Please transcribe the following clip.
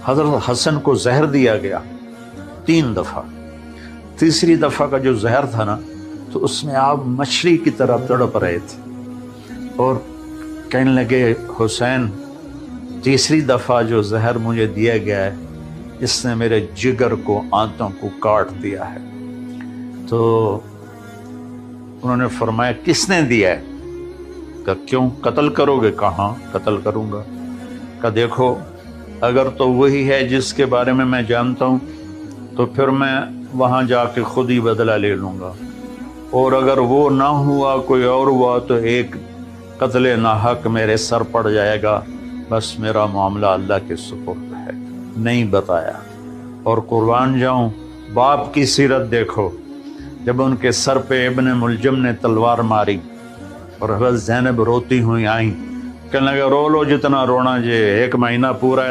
हज़रत हसन को जहर दिया गया 3 दफ़ा। तीसरी दफ़ा का जो जहर था ना, तो उसमें आप मछली की तरह तड़प रहे थे और कहने लगे, हुसैन तीसरी दफ़ा जो जहर मुझे दिया गया है, इसने मेरे जिगर को, आंतों को काट दिया है। तो उन्होंने फरमाया, किसने दिया है? कहा, क्यों कत्ल करोगे? कहाँ कत्ल करूँगा? कहा, देखो अगर तो वही है जिसके बारे में मैं जानता हूँ तो फिर मैं वहाँ जाके खुद ही बदला ले लूँगा, और अगर वो ना हुआ, कोई और हुआ, तो एक कत्ले नाहक मेरे सर पड़ जाएगा। बस मेरा मामला अल्लाह के सुपुर्द है। नहीं बताया। और कुर्बान जाऊँ, बाप की सीरत देखो, जब उनके सर पे इब्ने मुलजम ने तलवार मारी और हज़रत ज़ैनब रोती हुई आई, कहने लगा, रो लो जितना रोना, जे 1 महीना पूरा